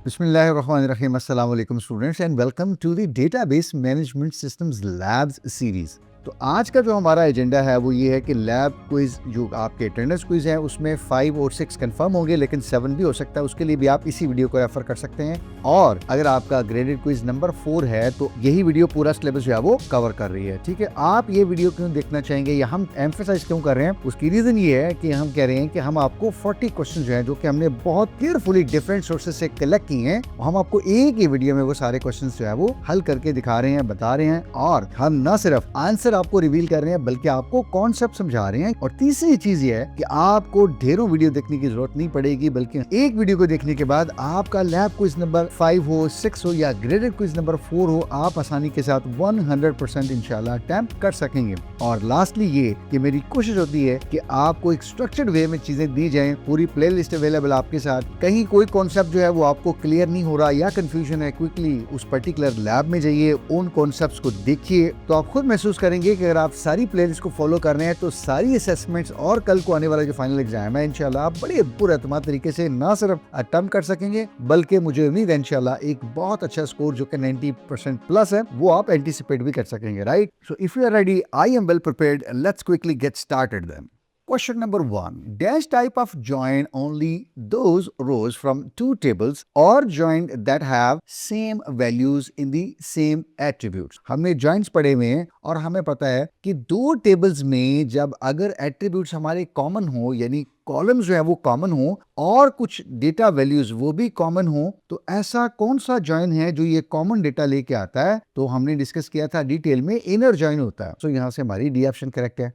Bismillahirrahmanirrahim. Assalamu alaikum students and welcome to the Database Management Systems Labs series. तो आज का जो हमारा एजेंडा है वो ये है कि लैब क्विज जो आपके अटेंडेंस क्विज है उसमें 5 और 6 कंफर्म होंगे, लेकिन 7 भी हो सकता है। उसके लिए भी आप इसी वीडियो को रेफर कर सकते हैं। और अगर आपका ग्रेडेड क्विज नंबर 4 है तो यही वीडियो पूरा सिलेबस जो है वो कवर कर रही है। ठीक है, आप ये वीडियो क्यों देखना चाहेंगे या हम एम्फेसाइज क्यों कर रहे हैं, उसकी रीजन ये है कि हम कह रहे हैं कि हम आपको 40 क्वेश्चन जो है जो कि हमने बहुत केयरफुली डिफरेंट सोर्सेज से कलेक्ट किए हैं, हम आपको एक ही वीडियो में वो सारे क्वेश्चन जो है वो हल करके दिखा रहे हैं, बता रहे हैं। और हम न सिर्फ आंसर आपको रिवील कर रहे हैं बल्कि आपको कॉन्सेप्ट समझा रहे हैं। और तीसरी चीज ये है कि आपको ढेरों वीडियो देखने की जरूरत नहीं पड़ेगी, बल्कि एक वीडियो को देखने के बाद आपका लैब क्विज नंबर 5 हो, 6 हो या ग्रेडेड क्विज नंबर 4 हो, आप आसानी के साथ 100% इंशाल्लाह अटेम्प्ट कर सकेंगे। और लास्टली ये कि मेरी कोशिश होती है कि आपको एक स्ट्रक्चर्ड वे में चीजें दी जाएं, पूरी प्लेलिस्ट अवेलेबल आपके साथ। कहीं कोई कॉन्सेप्ट जो है वो आपको क्लियर नहीं हो रहा या कंफ्यूजन है, क्विकली उस पर्टिकुलर लैब में जाइए, उन कॉन्सेप्ट्स को देखिए, तो आप खुद महसूस करेंगे कि अगर आप सारी प्लेलिस्ट को फॉलो कर रहे हैं तो सारी असेसमेंट्स और कल को आने वाला जो फाइनल एग्जाम है इंशाल्लाह आप बड़े पुरअतमाद तरीके से ना सिर्फ अटेम्प्ट कर सकेंगे बल्कि मुझे उम्मीद है इंशाल्लाह एक बहुत अच्छा स्कोर जो कि 90% प्लस है वो आप एंटीसिपेट भी कर सकेंगे। Right, so if you are ready, I am well prepared, let's quickly get started then. Question number 1. Dash type of join only those rows from two tables or join that have same values in the same attributes. हमने joins पढ़े हुए हैं और हमें पता है कि दो tables में जब अगर attributes हमारे common हो, यानी कॉलम्स जो है वो कॉमन हो और कुछ डेटा वैल्यूज वो भी कॉमन हो, तो ऐसा कौन सा जॉइन है जो ये कॉमन डेटा लेके आता है? तो हमने डिस्कस किया था डिटेल में, इनर जॉइन होता है। तो यहां से हमारी डी ऑप्शन करेक्ट है।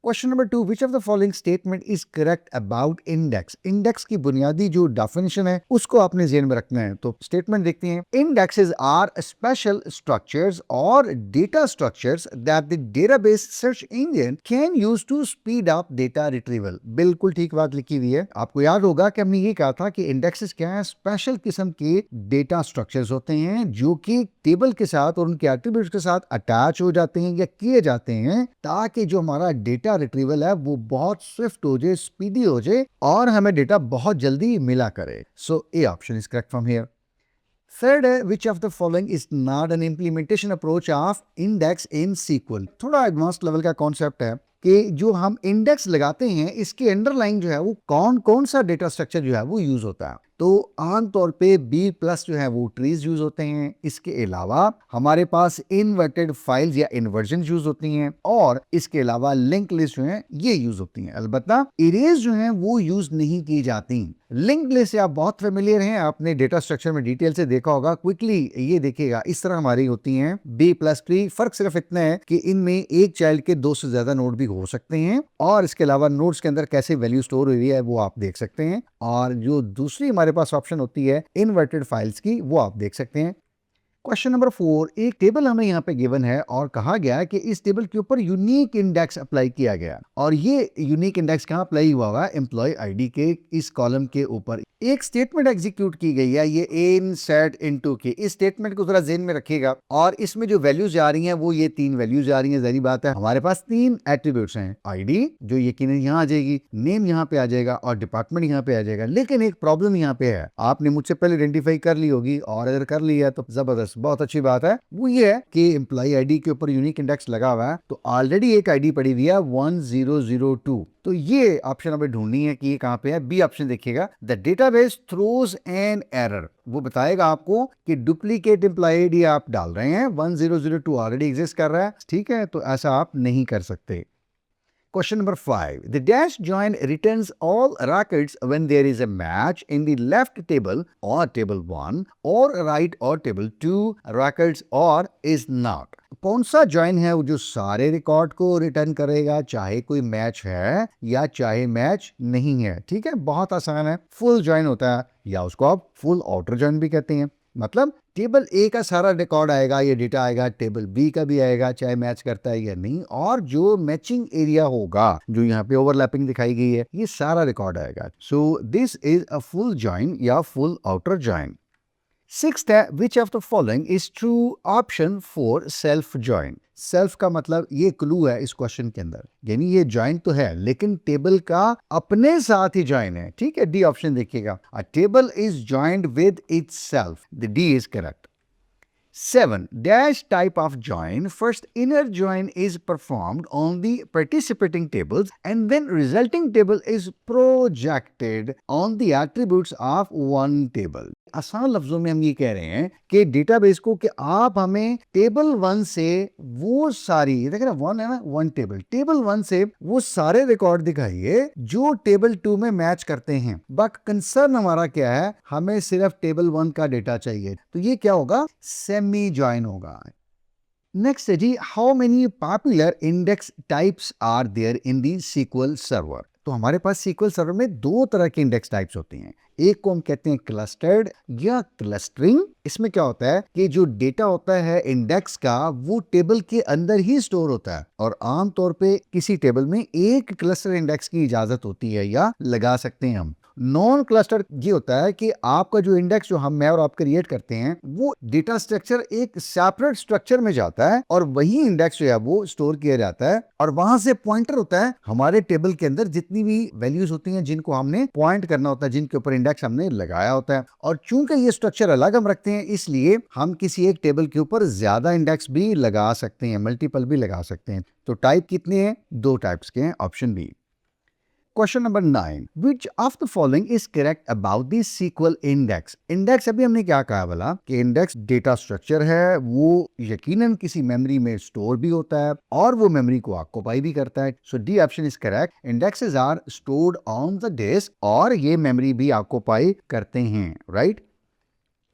Question number 2, which of the following statement is correct about index? Index की बुनियादी जो डेफिनेशन है उसको आपने ज़हन में रखना है। तो स्टेटमेंट देखते हैं। इंडेक्सेस आर स्पेशल स्ट्रक्चर्स और data structures that the database search engine can use to speed up data retrieval. बिल्कुल ठीक बात लिखी हुई है। आपको याद होगा कि हमने ये कहा था कि इंडेक्सेस क्या है? स्पेशल किस्म के डेटा स्ट्रक्चर्स होते हैं जो कि टेबल के साथ और उनके एट्रीब्यूट्स के साथ अटैच हो जाते हैं या किए जाते हैं ताकि जो हमारा डेटा रिट्रीवल है वो बहुत स्विफ्ट हो जाए, स्पीडी हो जाए और हमें डेटा बहुत जल्दी मिला करे। So A option is correct from here. Third है, which of the following is not an implementation approach of index in SQL? थोड़ा एडवांस लेवल का कॉन्सेप्ट है कि जो हम इंडेक्स लगाते हैं इसके अंडरलाइन जो है वो कौन कौन सा डेटा स्ट्रक्चर जो है वो यूज होता है। तो आमतौर पे बी प्लस जो है वो ट्रीज यूज होते हैं। इसके अलावा हमारे पास इन्वर्टेड फाइल्स या इन्वर्जन यूज होती हैं और इसके अलावा लिंक लिस्ट जो है ये यूज होती हैं। अलबत्ता इरेज जो है वो यूज नहीं की जाती। लिंक लिस्ट से आप बहुत फेमिलियर हैं, आपने डेटा स्ट्रक्चर में डिटेल से देखा होगा। क्विकली ये देखिएगा, इस तरह हमारी होती हैं बी प्लस ट्री। फर्क सिर्फ इतना है कि इनमें एक चाइल्ड के 2 से ज्यादा नोड भी हो सकते हैं और इसके अलावा नोड्स के अंदर कैसे वैल्यू स्टोर हुई है वो आप देख सकते हैं। और जो दूसरी हमारे पास ऑप्शन होती है इन्वर्टेड फाइल्स की, वो आप देख सकते हैं। क्वेश्चन नंबर 4, एक टेबल हमें यहाँ पे गिवन है और कहा गया है कि इस टेबल के ऊपर यूनिक इंडेक्स अप्लाई किया गया और ये यूनिक इंडेक्स कहाँ अप्लाई हुआ होगा? एम्प्लॉय आईडी के इस कॉलम के ऊपर। एक स्टेटमेंट एग्जीक्यूट की गई है, ये इन सेट इनटू की। इस स्टेटमेंट को जरा ज़हन में रखिएगा और इसमें जो वैल्यूज आ रही हैं वो ये 3 वैल्यूज आ रही हैं। जाहिर बात है हमारे पास 3 एट्रीब्यूट्स हैं। आईडी जो यकीनन यहाँ आ जाएगी, नेम यहाँ पे आ जाएगा और डिपार्टमेंट यहाँ पे आ जाएगा। लेकिन एक प्रॉब्लम यहाँ पे है, आपने मुझसे पहले आइडेंटिफाई कर ली होगी और अगर कर लिया तो जबरदस्त, बहुत अच्छी बात है। वो ये है कि एम्प्लॉय आईडी के ऊपर यूनिक इंडेक्स लगा हुआ है, तो ऑलरेडी एक आईडी पड़ी हुई है 1002। तो ये ऑप्शन हमें ढूंढनी है कि ये कहां पे है। बी ऑप्शन देखिएगा, the database throws an error. वो बताएगा आपको कि डुप्लीकेट एम्प्लॉय आईडी आप डाल रहे हैं, 1002 ऑलरेडी एग्जिस्ट कर रहा है। ठीक है, तो ऐसा आप नहीं कर सकते। Question number 5. The dash join returns all records when there is a match in the left table or table 1 or right or table 2 records or is not. कौन सा ज्वाइन है वो जो सारे रिकॉर्ड को रिटर्न करेगा चाहे कोई मैच है या चाहे मैच नहीं है? ठीक है, बहुत आसान है। फुल ज्वाइन होता है या उसको आप फुल आउटर ज्वाइन भी कहते हैं। मतलब टेबल ए का सारा रिकॉर्ड आएगा, ये डेटा आएगा, टेबल बी का भी आएगा चाहे मैच करता है या नहीं, और जो मैचिंग एरिया होगा जो यहाँ पे ओवरलैपिंग दिखाई गई है ये सारा रिकॉर्ड आएगा। सो this is a full join या फुल आउटर ज्वाइन। सिक्स्थ है which of the following is true option for self join. Self का मतलब ये क्लू है इस क्वेश्चन के अंदर, यानी ये ज्वाइन तो है लेकिन टेबल का अपने साथ ही ज्वाइन है। ठीक है, डी ऑप्शन देखिएगा, अ table is joined with itself, the D is correct. 7. Dash type of join. First, inner join is performed on the participating tables and then resulting table is projected on the attributes of one table. आसान लफ्जों में हम ये कह रहे हैं कि database को कि आप हमें टेबल 1 से वो सारी, देख रहे हैं 1 है ना, 1 टेबल 1 से वो सारे रिकॉर्ड दिखाइए जो टेबल 2 में मैच करते हैं। बट कंसर्न हमारा क्या है, हमें सिर्फ टेबल 1 का डेटा चाहिए, तो ये क्या होगा, सेमी ज्वाइन होगा। नेक्स्ट है जी, how many popular index types are there in the SQL server. तो हमारे पास SQL सर्वर में दो तरह के इंडेक्स टाइप्स होती हैं, एक को हम कहते हैं क्लस्टर्ड या क्लस्टरिंग। इसमें क्या होता है कि जो डेटा होता है इंडेक्स का वो टेबल के अंदर ही स्टोर होता है और आमतौर पे किसी टेबल में एक क्लस्टर इंडेक्स की इजाजत होती है या लगा सकते हैं हम। नॉन क्लस्टर ये होता है कि आपका जो इंडेक्स जो मैं और आप क्रिएट करते हैं वो डेटा स्ट्रक्चर एक सेपरेट स्ट्रक्चर में जाता है और वही इंडेक्स जो है वो स्टोर किया जाता है और वहां से पॉइंटर होता है हमारे टेबल के अंदर जितनी भी वैल्यूज होती हैं जिनको हमने पॉइंट करना होता है, जिनके ऊपर इंडेक्स हमने लगाया होता है। और चूंकि ये स्ट्रक्चर अलग हम रखते हैं इसलिए हम किसी एक टेबल के ऊपर ज्यादा इंडेक्स भी लगा सकते हैं, मल्टीपल भी लगा सकते हैं। तो टाइप कितने हैं, दो टाइप्स के हैं, option B. Question number 9, which of the following is correct about the SQL index. Index अभी हमने क्या कहा बोला कि इंडेक्स डेटा स्ट्रक्चर है, वो यकीनन किसी मेमोरी में स्टोर भी होता है और वो मेमोरी को ऑक्यूपाई भी करता है। So D option is correct, indexes are stored on the disk और ये मेमोरी भी ऑक्यूपाई करते हैं, राइट।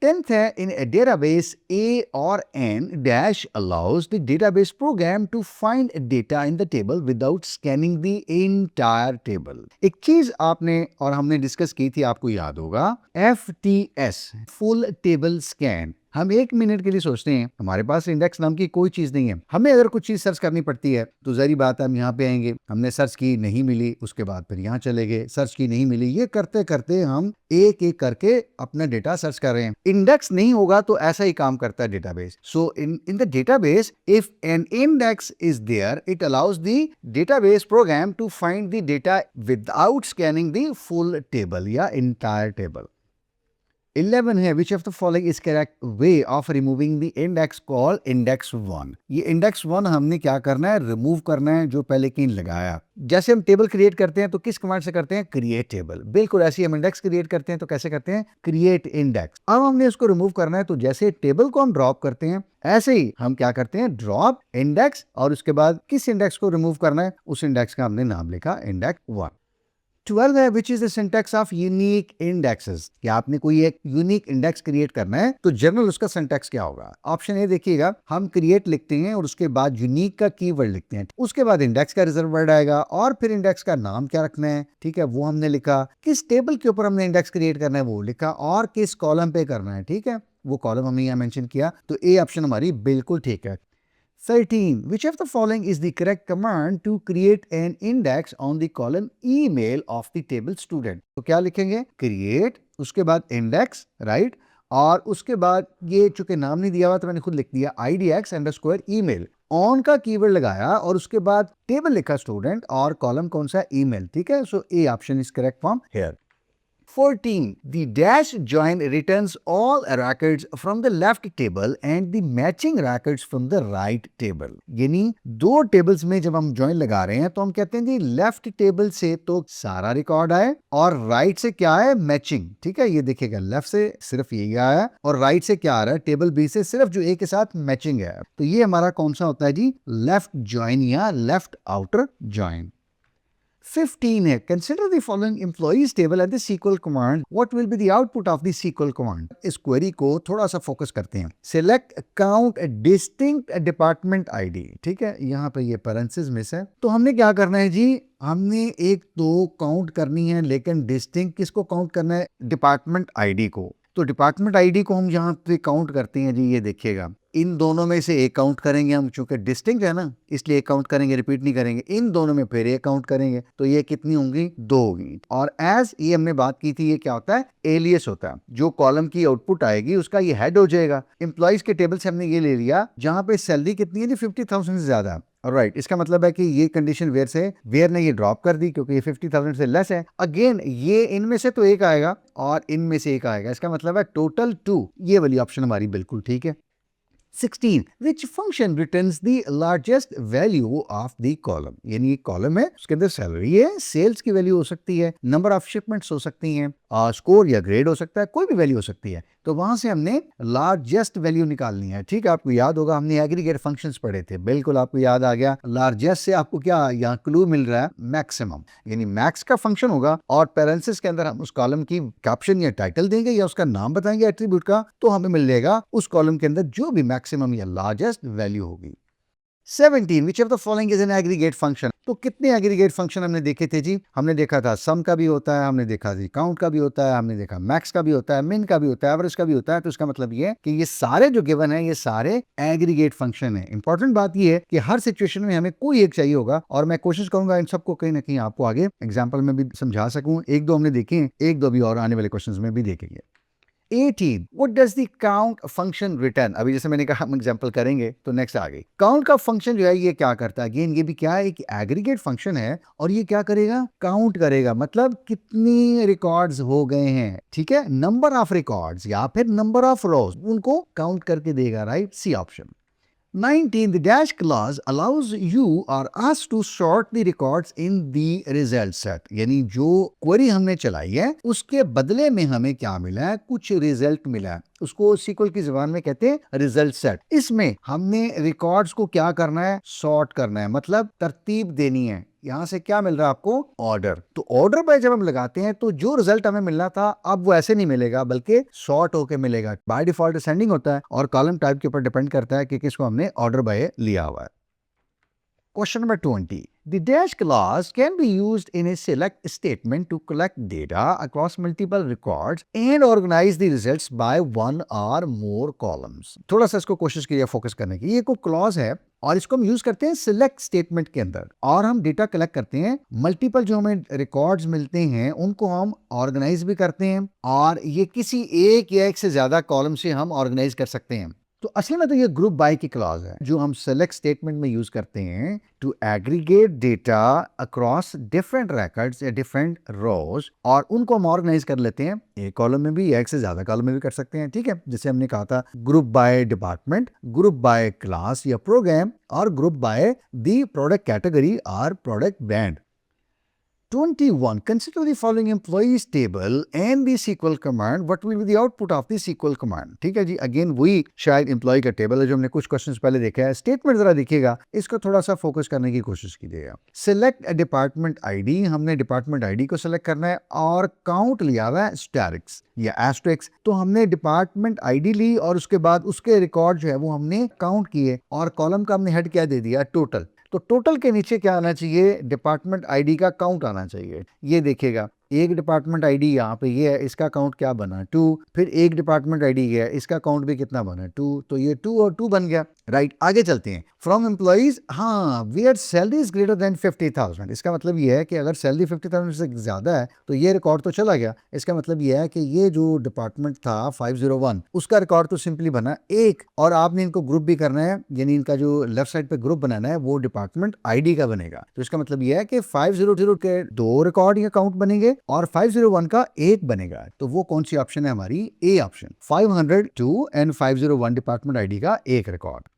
10th है, in a database A or N dash allows the database program to find data in the table without scanning the entire table। एक चीज आपने और हमने डिस्कस की थी, आपको याद होगा, FTS फुल टेबल स्कैन। हम 1 मिनट के लिए सोचते हैं हमारे पास इंडेक्स नाम की कोई चीज नहीं है, हमें अगर कुछ चीज सर्च करनी पड़ती है तो जरी बात है हम यहाँ पे आएंगे, हमने सर्च की नहीं मिली, उसके बाद फिर यहाँ चले गए, सर्च की नहीं मिली, ये करते करते हम एक एक करके अपना डेटा सर्च कर रहे हैं। इंडेक्स नहीं होगा तो ऐसा ही काम करता है database. So in the database if an index is there it allows the database program to find the data without scanning the full table या इंटायर टेबल। 11 है, which of the following is correct way of removing the index call index 1। ये index 1 हमने क्या करना है, remove करना है जो पहले कहीं लगाया। जैसे हम टेबल क्रिएट करते हैं तो किस कमांड से करते हैं, क्रिएट टेबल। बिल्कुल ऐसे ही हम इंडेक्स क्रिएट करते हैं तो कैसे करते हैं, क्रिएट इंडेक्स। अब हमने इसको रिमूव करना है तो जैसे टेबल को हम ड्रॉप करते हैं ऐसे ही हम क्या करते हैं, ड्रॉप इंडेक्स और उसके बाद किस इंडेक्स को रिमूव करना है उस इंडेक्स का हमने नाम लिखा इंडेक्स 1। 12 है, which is the syntax of unique indexes. क्या आपने कोई एक यूनिक इंडेक्स क्रिएट करना है तो जनरल उसका सिंटैक्स क्या होगा। ऑप्शन ए देखिएगा, हम क्रिएट लिखते हैं और उसके बाद यूनिक का कीवर्ड लिखते हैं, उसके बाद इंडेक्स का रिजर्व वर्ड आएगा और फिर इंडेक्स का नाम क्या रखना है, ठीक है, वो हमने लिखा, किस टेबल के ऊपर हमने इंडेक्स क्रिएट करना है वो लिखा और किस कॉलम पे करना है, ठीक है, वो कॉलम हमने यहाँ मेंशन किया। तो ए ऑप्शन हमारी बिल्कुल ठीक है। 13. Which of the following is the correct command to create an index on the column email of the table student? तो क्या लिखेंगे, create, उसके बाद index, right? और उसके बाद ये चूंकि नाम नहीं दिया हुआ तो मैंने खुद लिख दिया idx_email। ऑन का कीवर्ड लगाया और उसके बाद टेबल लिखा स्टूडेंट और कॉलम कौन सा, ईमेल, ठीक है। So A option is correct from here. 14. The dash join returns all records from the left table and the matching records from the right table। यानी दो टेबल्स में जब हम ज्वाइन लगा रहे हैं तो हम कहते हैं जी लेफ्ट टेबल से तो सारा रिकॉर्ड आए और राइट से क्या है, मैचिंग, ठीक है। ये देखिएगा लेफ्ट से सिर्फ यही आया है और राइट से क्या आ रहा है, टेबल बी से सिर्फ जो ए के साथ मैचिंग है। तो ये हमारा कौन सा होता है जी, लेफ्ट ज्वाइन या लेफ्ट आउटर ज्वाइन। 15 है, consider the following employees table at the SQL command. What will be the output of the SQL command? इस क्वेरी को थोड़ा सा फोकस करते हैं। Select count a distinct department ID, ठीक है, यहाँ पे ये पैरेंथेसिस मिस है। तो हमने क्या करना है जी, हमने एक तो काउंट करनी है लेकिन डिस्टिंक्ट किसको काउंट करना है, डिपार्टमेंट आईडी को। तो डिपार्टमेंट आईडी को हम यहाँ पे काउंट करते हैं जी, ये देखिएगा इन दोनों में से एक काउंट करेंगे हम, चूंकि डिस्टिंक्ट है ना इसलिए एक काउंट करेंगे, रिपीट नहीं करेंगे। इन दोनों में फिर एक काउंट करेंगे, तो ये कितनी होंगी? 2 होगी। और एज ये हमने बात की थी, ये क्या होता है? एलियस होता है। जो कॉलम की आउटपुट आएगी उसका ये हेड हो जाएगा। एम्प्लॉइज के टेबल से हमने ये ले लिया जहां पे सैलरी कितनी है जी, 50,000 से ज्यादा। राइट, इसका मतलब है कि ये कंडीशन वेयर ने ये ड्रॉप कर दी क्योंकि ये 50,000 से लेस है। अगेन ये इनमें से तो एक आएगा और इनमें से एक आएगा, इसका मतलब है टोटल 2। ये वाली ऑप्शन हमारी बिल्कुल ठीक है। 16. Which function returns the largest value of the column? यानी एक कॉलम है, उसके अंदर सैलरी है, सेल्स की वैल्यू हो सकती है, नंबर ऑफ शिपमेंट्स हो सकती हैं, स्कोर या ग्रेड हो सकता है, कोई भी वैल्यू हो सकती है। तो वहां से हमने लार्जेस्ट वैल्यू निकालनी है। ठीक है, आपको याद होगा हमने एग्रीगेट फंक्शंस पढ़े थे, बिल्कुल आपको याद आ गया। लार्जेस्ट से आपको क्या यहाँ क्लू मिल रहा है? मैक्सिमम, यानी मैक्स का फंक्शन होगा और पैरेंथेसिस के अंदर हम उस कॉलम की कैप्शन या टाइटल देंगे या उसका नाम बताएंगे एट्रीब्यूट का, तो हमें मिल जाएगा उस कॉलम के अंदर जो भी मैक्सिमम या लार्जेस्ट वैल्यू होगी। 17. Which of the following is an aggregate function? तो कितने एग्रीगेट फंक्शन हमने देखे थे जी? हमने देखा था सम का भी होता है, हमने देखा जी काउंट का भी होता है, हमने देखा मैक्स का भी होता है, मिन का भी होता है, एवरेज का भी होता है। तो इसका मतलब ये है कि ये सारे जो गिवन है ये सारे एग्रीगेट फंक्शन है। इंपॉर्टेंट बात ये है कि हर सिचुएशन में हमें कोई एक चाहिए होगा और मैं कोशिश करूंगा इन सबको कहीं ना कहीं आपको आगे एग्जाम्पल में भी समझा सकूं। एक दो हमने देखे हैं, एक दो भी और आने वाले क्वेश्चन में भी देखेंगे। 18. What does the count function return? अभी जैसे मैंने कहा हम एग्जांपल करेंगे तो नेक्स्ट आ गई। काउंट का फंक्शन जो है ये क्या करता है? अगेन ये भी क्या है? एक एग्रीगेट फंक्शन है और ये क्या करेगा? काउंट करेगा, मतलब कितनी रिकॉर्ड्स हो गए हैं। ठीक है, नंबर ऑफ रिकॉर्ड्स या फिर नंबर ऑफ रोज, उनको काउंट करके देगा। Right, C option. 19. The dash clause allows you or us to sort the records in the result set. यानी जो क्वेरी हमने चलाई है उसके बदले में हमें क्या मिला है? कुछ रिजल्ट मिला है, उसको सीक्वल की जुबान में कहते हैं रिजल्ट सेट। इसमें हमने रिकॉर्ड्स को क्या करना है? सॉर्ट करना है, मतलब तरतीब देनी है। यहां से क्या मिल रहा है आपको? ऑर्डर। तो ऑर्डर पे जब हम लगाते हैं तो जो रिजल्ट हमें मिलना था अब वो ऐसे नहीं मिलेगा बल्कि सॉर्ट होके मिलेगा। बाय डिफॉल्ट असेंडिंग होता है और कॉलम टाइप के ऊपर डिपेंड करता है कि किसको हमने ऑर्डर बाय लिया हुआ है। Question number 20. The dash clause can be used in a select statement to collect data across multiple records and organize the results by one or more columns. थोड़ा सा इसको कोशिश कीजिए फोकस करने की। ये कोई क्लॉज है और इसको हम यूज करते हैं सिलेक्ट स्टेटमेंट के अंदर और हम डेटा कलेक्ट करते हैं। मल्टीपल जो हमें रिकॉर्ड्स मिलते हैं उनको हम ऑर्गेनाइज भी करते हैं और ये किसी एक या एक से ज्यादा कॉलम से हम ऑर्गेनाइज कर सकते हैं। तो असल में तो ये ग्रुप बाय की क्लॉज है जो हम सेलेक्ट स्टेटमेंट में यूज करते हैं to aggregate data across different records या डिफरेंट रोज और उनको हम ऑर्गेनाइज कर लेते हैं एक कॉलम में भी या एक से ज्यादा कॉलम में भी कर सकते हैं। ठीक है, जैसे हमने कहा था group by department, group by class या प्रोग्राम और group by the product category और product brand. 21. Consider the following employees table and the SQL command. What will be the output of the SQL command? ठीक है जी, again वही शायद employ का table है जो हमने कुछ क्वेश्चंस पहले देखा है। स्टेटमेंट जरा देखिएगा, इसको थोड़ा सा फोकस करने की कोशिश कीजिएगा। सिलेक्ट अ डिपार्टमेंट आईडी, हमने डिपार्टमेंट आईडी को सिलेक्ट करना है और काउंट लिया हुआ है स्टैरिक्स या एस्ट्रिक्स। तो हमने डिपार्टमेंट आईडी ली और उसके बाद उसके रिकॉर्ड जो है वो हमने काउंट किए और कॉलम का हमने हेड क्या दे दिया? टोटल। तो टोटल के नीचे क्या आना चाहिए? डिपार्टमेंट आईडी का काउंट आना चाहिए। ये देखिएगा, एक डिपार्टमेंट आईडी यहाँ पे ये है, इसका काउंट क्या बना? 2। फिर एक डिपार्टमेंट आईडी ये है, इसका काउंट भी कितना बना? 2। तो ये 2 और 2 बन गया। राइट, आगे चलते हैं। फ्रॉम एम्प्लॉइज, हाँ, where salary is greater than 50,000। इसका मतलब ये है कि अगर सैलरी 50,000 से ज्यादा है तो ये रिकॉर्ड तो चला गया। इसका मतलब ये है कि ये जो डिपार्टमेंट था 501 उसका रिकॉर्ड तो सिंपली बना 1 और आपने इनको ग्रुप भी करना है, यानी इनका जो लेफ्ट साइड पे ग्रुप बनाना है वो डिपार्टमेंट आईडी का बनेगा। तो इसका मतलब ये है कि 500 के 2 रिकॉर्ड या काउंट बनेंगे और 501 का 1 बनेगा। तो वो कौन सी ऑप्शन है हमारी? A option. 502 and 501 department ID का 1 record.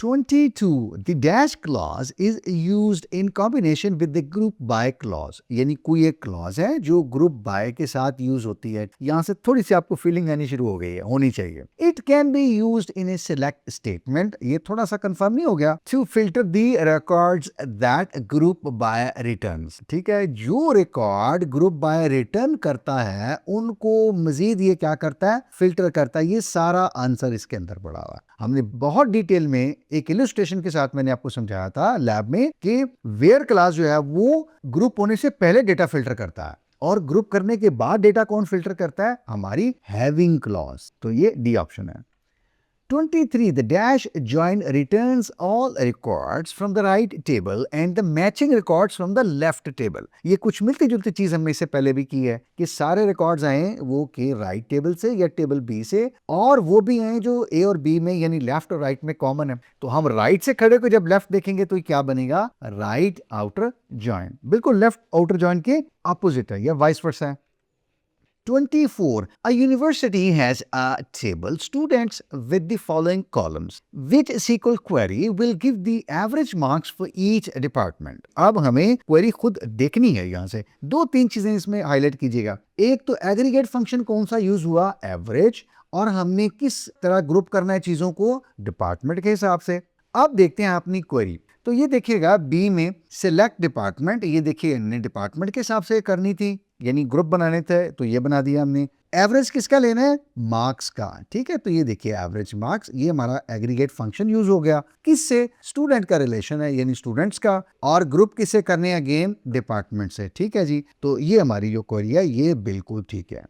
22. The dash clause is used in combination with the group by clause. यानी कोई एक क्लॉज है जो ग्रुप बाय के साथ यूज होती है। यहां से थोड़ी सी आपको फीलिंग आनी शुरू हो गई है, होनी चाहिए। It can be used in a select statement. ये थोड़ा सा कंफर्म नहीं हो गया? To filter the records that group by returns. ठीक है, जो रिकॉर्ड ग्रुप बाय रिटर्न करता है उनको मजीद ये क्या करता है? फिल्टर करता है। ये सारा आंसर इसके अंदर पड़ा हुआ है। हमने बहुत डिटेल में एक इलस्ट्रेशन के साथ मैंने आपको समझाया था लैब में कि वेयर क्लास जो है वो ग्रुप होने से पहले डेटा फिल्टर करता है और ग्रुप करने के बाद डेटा कौन फिल्टर करता है? हमारी हैविंग क्लॉज। तो ये डी ऑप्शन है। 23. The dash join returns all records from the right table and the matching records from the left table. ये कुछ मिलती जुलती चीज हमने इससे पहले भी की है कि सारे रिकॉर्ड्स आए वो के राइट टेबल से या टेबल बी से, और वो भी आए जो ए और बी में यानी लेफ्ट और राइट में कॉमन है। तो हम राइट से खड़े को जब लेफ्ट देखेंगे तो क्या बनेगा? राइट आउटर जॉइन, बिल्कुल लेफ्ट आउटर जॉइन के अपोजिट है या वाइस वर्सा है। 24. A university has a table students with the following columns. Which SQL query will give the average marks for each department? अब हमें क्वेरी खुद देखनी है। यहाँ से दो तीन चीजें इसमें हाईलाइट कीजिएगा। एक तो एग्रीगेट फंक्शन कौन सा यूज हुआ? एवरेज। और हमने किस तरह ग्रुप करना है चीजों को? डिपार्टमेंट के हिसाब से। अब देखते हैं अपनी क्वेरी। तो ये देखिएगा बी में सिलेक्ट डिपार्टमेंट, ये देखिए हमने डिपार्टमेंट के हिसाब से करनी थी यानी ग्रुप बनाने थे, तो ये बना दिया हमने। एवरेज किसका लेना है? मार्क्स का। ठीक है, तो ये देखिए एवरेज मार्क्स, ये हमारा एग्रीगेट फंक्शन यूज हो गया। किससे? स्टूडेंट का रिलेशन है यानी स्टूडेंट्स का, और ग्रुप किससे करने हैं? अगेन डिपार्टमेंट से। ठीक है जी, तो ये हमारी जो क्वेरी है ये बिल्कुल ठीक है।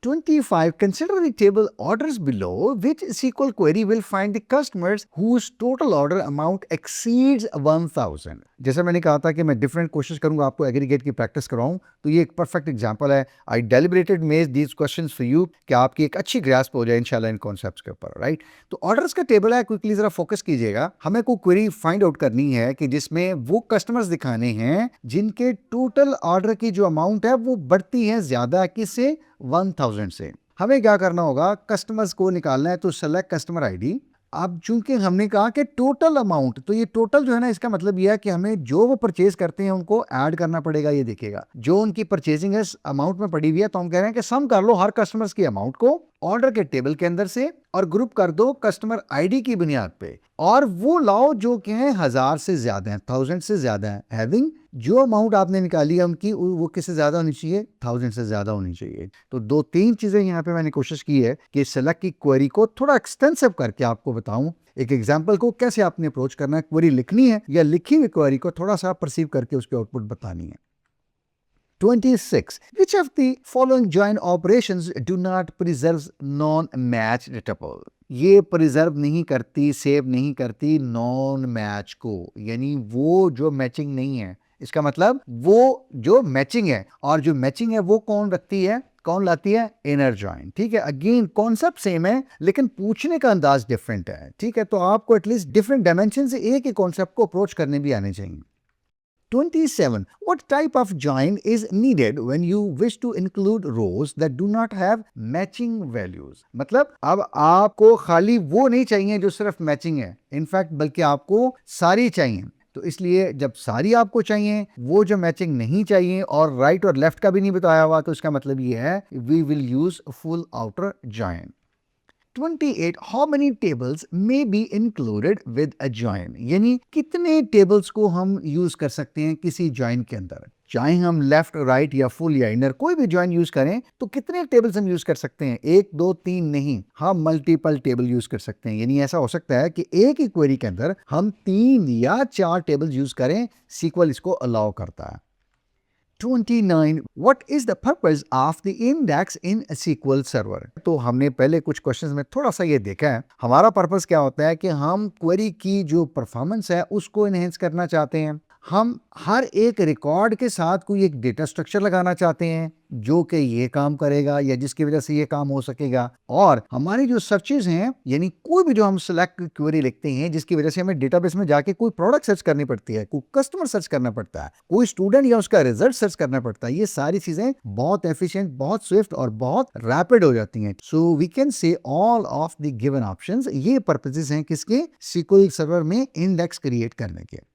25. Consider the table orders below. Which SQL query will find the customers whose total order amount exceeds 1000? जैसे मैंने कहा था कि मैं डिफरेंट कोशिश करूंगा आपको एग्रीगेट की प्रैक्टिस कराऊं, तो ये एक परफेक्ट एग्जांपल है। I deliberated made these questions for you कि आपकी एक अच्छी ग्रास्प हो जाए इंशाल्लाह इन कॉन्सेप्ट्स के ऊपर, राइट। तो ऑर्डर्स का टेबल है, क्विकली जरा फोकस कीजिएगा। हमें कोई क्वेरी फाइंड आउट करनी है कि जिसमें वो कस्टमर्स दिखाने हैं जिनके टोटल ऑर्डर की जो अमाउंट है वो बढ़ती है ज्यादा किससे? 1000 से। हमें क्या करना होगा? कस्टमर्स को निकालना है, तो सेलेक्ट कस्टमर आईडी। अब चूंकि हमने कहा कि टोटल अमाउंट, तो ये टोटल जो है ना इसका मतलब यह है कि हमें जो वो परचेज करते हैं उनको ऐड करना पड़ेगा। ये देखिएगा जो उनकी परचेजिंग है अमाउंट में पड़ी हुई है, तो हम कह रहे हैं कि सम कर लो हर कस्टमर्स की अमाउंट को ऑर्डर के टेबल के अंदर से और ग्रुप कर दो कस्टमर आईडी की बुनियाद पे, और वो लाओ जो कि है 1000 से ज्यादा है, 1000 से ज्यादा है। हैविंग जो अमाउंट आपने निकाली है उनकी वो किससे ज्यादा होनी चाहिए? 1000 से ज्यादा होनी चाहिए। तो दो तीन चीजें यहाँ पे मैंने कोशिश की है कि सेलेक्ट की क्वेरी को थोड़ा एक्सटेंसिव करके आपको बताऊं एक एग्जाम्पल को कैसे आपने अप्रोच करना है। क्वेरी लिखनी है या लिखी हुई क्वेरी को थोड़ा सा परसीव करके उसकी आउटपुट बतानी है। 26. Which of the following join operations do not preserve non-matched tuple? ये प्रिजर्व नहीं करती, सेव नहीं करती नॉन मैच को, यानी वो जो मैचिंग नहीं है। इसका मतलब वो जो मैचिंग है, और जो मैचिंग है वो कौन रखती है, कौन लाती है? Inner join. ठीक है, अगेन कॉन्सेप्ट सेम है लेकिन पूछने का अंदाज डिफरेंट है। ठीक है, तो आपको एटलीस्ट डिफरेंट डायमेंशन से एक ही कॉन्सेप्ट को अप्रोच करने भी आने चाहिए। 27. What type of join is needed when you wish to include rows that do not have matching values? मतलब अब आपको खाली वो नहीं चाहिए जो सिर्फ मैचिंग है, इनफैक्ट बल्कि आपको सारी चाहिए। तो इसलिए जब सारी आपको चाहिए, वो जो मैचिंग नहीं चाहिए और राइट और लेफ्ट का भी नहीं बताया हुआ, तो इसका मतलब ये है we will use full outer join. 28. How many tables may be included with a join? यानी कितने टेबल्स को हम यूज कर सकते हैं किसी जॉइन के अंदर। चाहे हम लेफ्ट राइट या फुल या इनर कोई भी जॉइन यूज करें, तो कितने टेबल्स हम यूज कर सकते हैं? एक दो तीन नहीं, हम मल्टीपल टेबल यूज कर सकते हैं। यानी ऐसा हो सकता है कि एक ही क्वेरी के अंदर हम 3 या 4 टेबल यूज करें, सीक्वल इसको अलाउ करता है। 29. What is the purpose of the index in a SQL server? तो हमने पहले कुछ क्वेश्चंस में थोड़ा सा ये देखा है, हमारा पर्पस क्या होता है कि हम क्वेरी की जो परफॉर्मेंस है उसको एनहेंस करना चाहते हैं। हम हर एक रिकॉर्ड के साथ कोई एक डेटा स्ट्रक्चर लगाना चाहते हैं जो कि ये काम करेगा या जिसकी वजह से ये काम हो सकेगा। और हमारी जो सर्चेज हैं, यानी कोई भी जो हम सिलेक्ट क्वेरी लिखते हैं जिसकी वजह से हमें डेटाबेस में जाके कोई प्रोडक्ट सर्च करनी पड़ती है, कोई कस्टमर सर्च करना पड़ता है, कोई स्टूडेंट या उसका रिजल्ट सर्च करना पड़ता है, ये सारी चीजें बहुत एफिशिएंट, बहुत स्विफ्ट और बहुत रैपिड हो जाती हैं। So we can say all of the given options, ये पर्पसेस हैं किसके? SQL सर्वर में इंडेक्स क्रिएट करने के।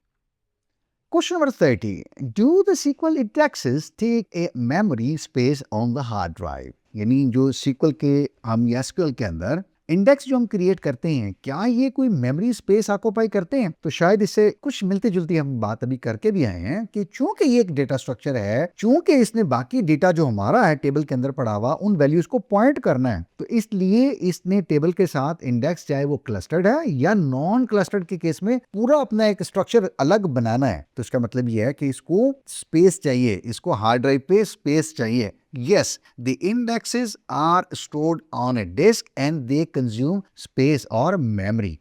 Question number 30. Do the SQL indexes take a memory space on the hard drive? यानी जो SQL के हम या SQL के अंदर इंडेक्स जो हम क्रिएट करते हैं, क्या ये कोई मेमोरी स्पेस ऑक्यूपाई करते हैं? तो शायद इससे कुछ मिलती जुलती हम बात अभी करके भी आए हैं कि चूंकि ये एक डेटा स्ट्रक्चर है, चूंकि इसने बाकी डेटा जो हमारा है टेबल के अंदर पड़ा हुआ उन वैल्यूज को पॉइंट करना है, तो इसलिए इसने टेबल के साथ इंडेक्स चाहे वो क्लस्टर्ड है या नॉन क्लस्टर्ड के केस में पूरा अपना एक स्ट्रक्चर अलग बनाना है। तो इसका मतलब ये है कि इसको स्पेस चाहिए, इसको हार्ड ड्राइव पे स्पेस चाहिए, Yes, the indexes are stored on a disk and they consume space or memory.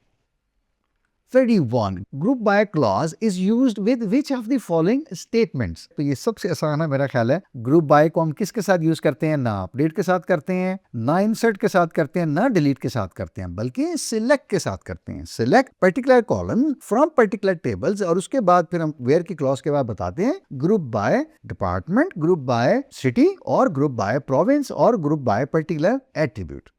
31. Group by clause is used with which of the following statements? तो ये सबसे आसान है मेरा ख्याल है. ग्रुप बाय को हम किसके साथ यूज करते हैं? ना अपडेट के साथ करते हैं, ना इंसर्ट के साथ करते हैं, ना डिलीट के साथ करते हैं, बल्कि सिलेक्ट के साथ करते हैं. Select particular column from particular tables और उसके बाद फिर हम वेयर की क्लॉज के बाद बताते हैं group by department, group by city और ग्रुप बाय प्रोविंस और group by particular attribute.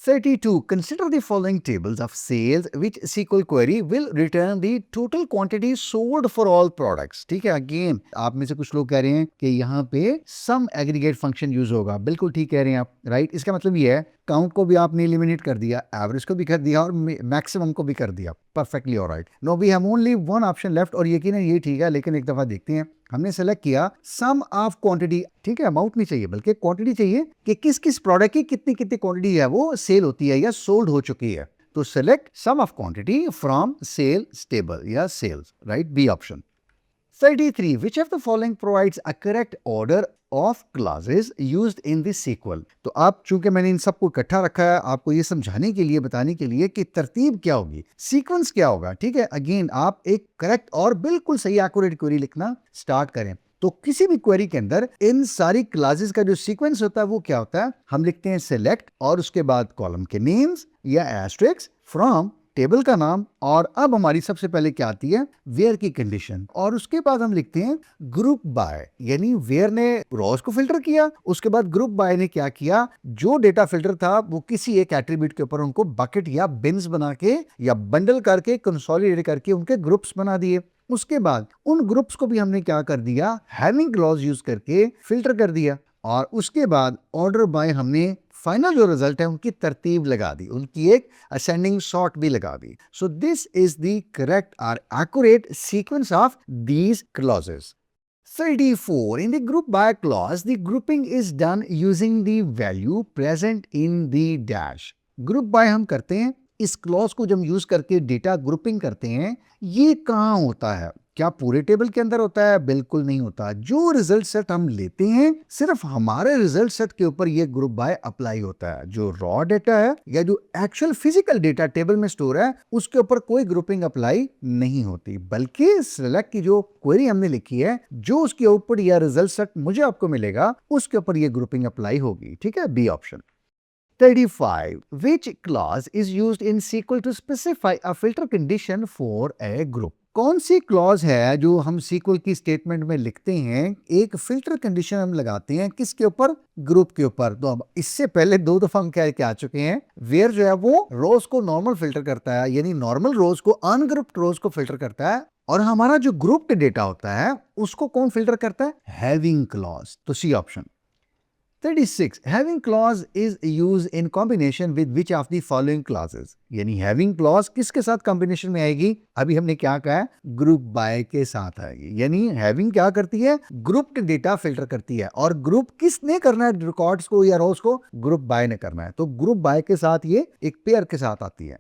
32. Consider the following tables of sales which SQL query will return the total quantity sold for all products. ठीक है, again आप में से कुछ लोग कह रहे हैं कि यहाँ पे सम एग्रीगेट फंक्शन यूज होगा. बिल्कुल ठीक कह रहे हैं आप, राइट. इसका मतलब ये है काउंट को भी आपने एलिमिनेट कर दिया, एवरेज को भी कर दिया और मैक्सिमम को भी कर दिया. Perfectly alright. No we have only one option left और यकीनन ये ठीक है, लेकिन एक दफा देखते हैं. हमने सेलेक्ट किया सम ऑफ क्वांटिटी. ठीक है, अमाउंट नहीं चाहिए बल्कि क्वांटिटी चाहिए कि किस किस प्रोडक्ट की कितनी कितनी क्वांटिटी है वो सेल होती है या सोल्ड हो चुकी है. तो select sum of quantity from sale table या sales, right. B option. 33. Which of the following provides a correct order of clauses used in the SQL? तो आप चूंकि मैंने इन सबको इकट्ठा रखा है आपको ये समझाने के लिए, बताने के लिए कि तरतीब क्या होगी, सीक्वेंस क्या होगा. ठीक है, अगेन आप एक करेक्ट और बिल्कुल सही एक्यूरेट क्वेरी लिखना स्टार्ट करें. तो किसी भी क्वेरी के अंदर इन सारी क्लासेस का जो सीक्वेंस होता है वो क्या होता है? हम लिखते हैं सेलेक्ट और उसके बाद कॉलम के नेम्स या एस्ट्रिक्स फ्रॉम टेबल का नाम और अब हमारी सबसे पहले क्या आती है? वेयर की कंडीशन. और उसके बाद हम लिखते हैं ग्रुप बाय, यानी वेयर ने रोज को फिल्टर किया, उसके बाद ग्रुप बाय ने क्या किया? जो डेटा फिल्टर था वो किसी एक एट्रीब्यूट के ऊपर उनको बकेट या बिन्स बना के या बंडल करके कंसोलिडेट करके उनके ग्रुप्स बना दिए. उसके बाद उन ग्रुप्स को भी हमने क्या कर दिया? हैविंग क्लॉज यूज करके फिल्टर कर दिया. और उसके बाद ऑर्डर बाय हमने फाइनल जो रिजल्ट है उनकी तरतीब लगा दी, उनकी एक असेंडिंग सॉर्ट भी लगा दी. So this is the correct और accurate sequence of these clauses. 34. In the group by clause, the grouping is done using the value present in the dash. Group by हम करते हैं, इस क्लॉज को जब यूज करके डेटा ग्रुपिंग करते हैं. ये कहाँ होता है? क्या पूरे टेबल के अंदर होता है? बिल्कुल नहीं होता. जो रिजल्ट सेट हम लेते हैं सिर्फ हमारे रिजल्ट सेट के ऊपर ये ग्रुप बाय अप्लाई होता है. जो रॉ डेटा है या जो एक्चुअल फिजिकल डेटा टेबल में स्टोर है उसके ऊपर कोई ग्रुपिंग अप्लाई नहीं होती, बल्कि सिलेक्ट की जो क्वेरी हमने लिखी है जो उसकी आउटपुट या रिजल्ट सेट मुझे आपको मिलेगा उसके ऊपर ये ग्रुपिंग अप्लाई होगी. ठीक है, B option. 35. Which clause is used in SQL to specify a filter condition for a group? कौन सी क्लॉज है जो हम SQL की स्टेटमेंट में लिखते हैं? एक फिल्टर कंडीशन हम लगाते हैं किसके ऊपर? ग्रुप के ऊपर. तो अब इससे पहले दो दफा हम क्या आ चुके हैं. वेयर जो है वो रोज को नॉर्मल फिल्टर करता है, यानी नॉर्मल रोज को अनग्रुप्ड रोज को फिल्टर करता है, और हमारा जो ग्रुप्ड डेटा होता है उसको कौन फिल्टर करता है? Having clause. तो C option. 36. Having clause is used in combination with which of the following clauses? यानी having clause किसके साथ कॉम्बिनेशन में आएगी? अभी हमने क्या कहा है? ग्रुप बाय के साथ आएगी. यानी having क्या करती है? ग्रुप के डेटा फिल्टर करती है, और ग्रुप किसने करना है? रिकॉर्ड्स को या रोज को? ग्रुप बाय ने करना है. तो ग्रुप बाय के साथ ये एक पेयर के साथ आती है.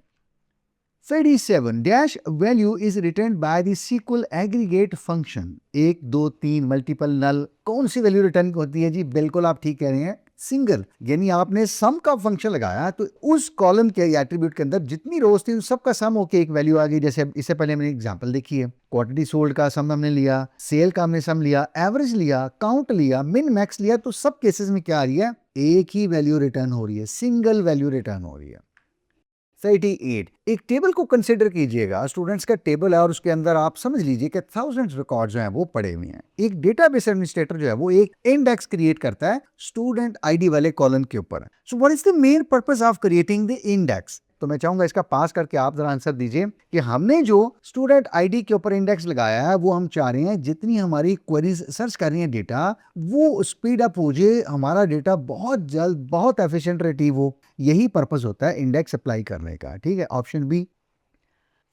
37. Dash value is returned by the SQL aggregate function. 1, 2, 3 multiple नल. कौन सी वैल्यू रिटर्न होती है जी? बिल्कुल आप ठीक कह रहे हैं, सिंगल. यानी आपने सम का फंक्शन लगाया तो उस कॉलम के एट्रीब्यूट के अंदर जितनी रोज थी उन सब का सम होके एक वैल्यू आ गई. जैसे इससे पहले मैंने एग्जांपल देखी है, क्वांटिटी सोल्ड का सम हमने लिया, सेल का हमने सम लिया, एवरेज लिया, काउंट लिया, मिन मैक्स लिया. तो सब केसेस में क्या आ रही है? एक ही वैल्यू रिटर्न हो रही है, सिंगल वैल्यू रिटर्न हो रही है. 38. एक टेबल को कंसिडर कीजिएगा, स्टूडेंट्स का टेबल है और उसके अंदर आप समझ लीजिए कि थाउजेंड्स रिकॉर्ड जो हैं वो पड़े हुए हैं. एक डेटाबेस एडमिनिस्ट्रेटर जो है वो एक इंडेक्स क्रिएट करता है स्टूडेंट आईडी वाले कॉलम के ऊपर. So what is the main purpose of creating the index? तो मैं चाहूंगा इसका पास करके आप जरा आंसर दीजिए कि हमने जो स्टूडेंट आईडी के ऊपर इंडेक्स लगाया है वो हम चाह रहे हैं जितनी हमारी क्वेरीज सर्च कर रही हैं डेटा वो स्पीड अप हो जाए, हमारा डेटा बहुत जल्द बहुत एफिशिएंट रिट्रीव हो. यही पर्पस होता है इंडेक्स अप्लाई करने का. ठीक है, option B.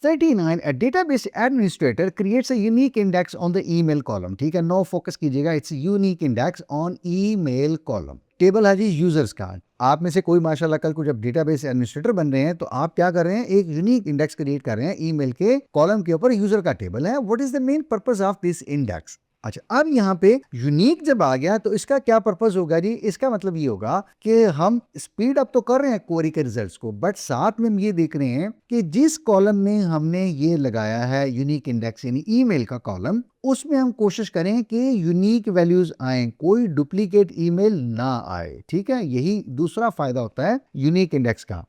39. A database administrator creates a unique index on the email column. ठीक है, नो फोकस कीजिएगा. It's unique index on email column. Table है जी यूजर्स का. आप में से कोई माशाल्लाह कल को जब डेटाबेस एडमिनिस्ट्रेटर बन रहे हैं तो आप क्या कर रहे हैं? एक यूनिक इंडेक्स क्रिएट कर रहे हैं ईमेल के कॉलम के ऊपर. यूजर का टेबल है. What is the main purpose of this index? अच्छा, अब यहाँ पे यूनिक जब आ गया तो इसका क्या पर्पस होगा जी? इसका मतलब ये होगा कि हम स्पीड अप तो कर रहे हैं क्वेरी के रिजल्ट्स को, बट साथ में हम ये देख रहे हैं कि जिस कॉलम में हमने ये लगाया है यूनिक इंडेक्स यानी ईमेल का कॉलम, उसमें हम कोशिश करें कि यूनिक वैल्यूज आए, कोई डुप्लीकेट ईमेल ना आए। ठीक है, यही दूसरा फायदा होता है यूनिक इंडेक्स का।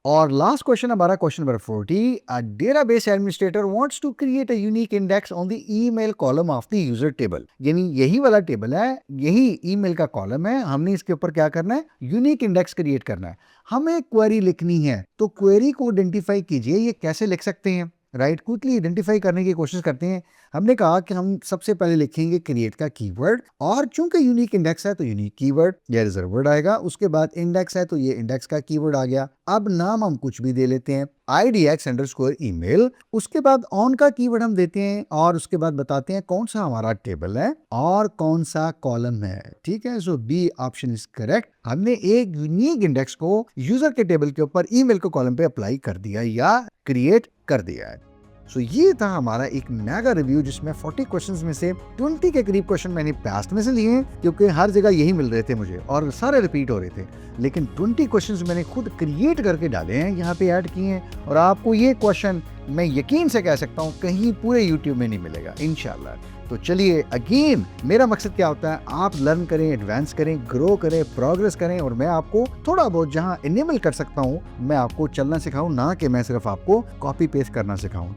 और लास्ट क्वेश्चन हमारा question number 40, a database administrator wants to create a unique index on the email column of the user table. यानी यही वाला टेबल है, यही ईमेल का कॉलम है, हमने इसके ऊपर क्या करना है? यूनिक इंडेक्स क्रिएट करना है। हमें क्वेरी लिखनी है, तो क्वेरी को आइडेंटिफाई कीजिए, ये कैसे लिख सकते हैं? राइट, क्विकली आइडेंटिफाई करने की कोशिश करते हैं। हमने कहा कि हम सबसे पहले लिखेंगे क्रिएट का कीवर्ड, और चूंकि यूनिक इंडेक्स है तो यूनिक कीवर्ड या रिजर्व वर्ड आएगा। उसके बाद इंडेक्स है तो ये इंडेक्स का कीवर्ड आ गया। अब नाम हम कुछ भी दे लेते हैं, IDX_email। उसके बाद ऑन का कीवर्ड हम देते हैं, और उसके बाद बताते हैं कौन सा हमारा टेबल है और कौन सा कॉलम है। ठीक है, सो बी ऑप्शन इज करेक्ट। हमने एक यूनिक इंडेक्स को यूजर के टेबल के ऊपर ईमेल के कॉलम पे अप्लाई कर दिया या क्रिएट कर दिया है। सो ये था हमारा एक मेगा रिव्यू, जिसमें 40 क्वेश्चंस में से 20 के करीब क्वेश्चन मैंने पास्ट में से लिए हैं, क्योंकि हर जगह यही मिल रहे थे मुझे और सारे रिपीट हो रहे थे। लेकिन 20 क्वेश्चंस मैंने खुद क्रिएट करके डाले हैं, यहाँ पे ऐड किए हैं। और आपको ये क्वेश्चन मैं यकीन से कह सकता हूँ कहीं पूरे यूट्यूब में नहीं मिलेगा इंशाल्लाह। तो चलिए, अगेन मेरा मकसद क्या होता है? आप लर्न करें, एडवांस करें, ग्रो करें, प्रोग्रेस करें, और मैं आपको थोड़ा बहुत जहां इनेबल कर सकता हूं, मैं आपको चलना सिखाऊं, ना कि मैं सिर्फ आपको कॉपी पेस्ट करना सिखाऊं।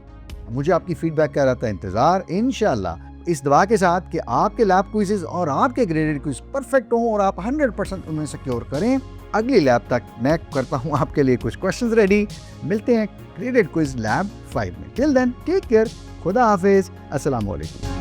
मुझे आपकी फीडबैक का रहता है इंतजार, इंशाल्लाह, इस दुआ के साथ कि आपके लैब क्विज़ेस और आपके ग्रेडेड क्विज परफेक्ट हों और आप 100% उन्हें सिक्योर करें। अगली लैब तक मैं करता हूं आपके लिए कुछ क्वेश्चंस रेडी। मिलते हैं ग्रेडेड क्विज लैब 5 में। टिल देन टेक केयर, खुदा हाफिज, अस्सलाम वालेकुम।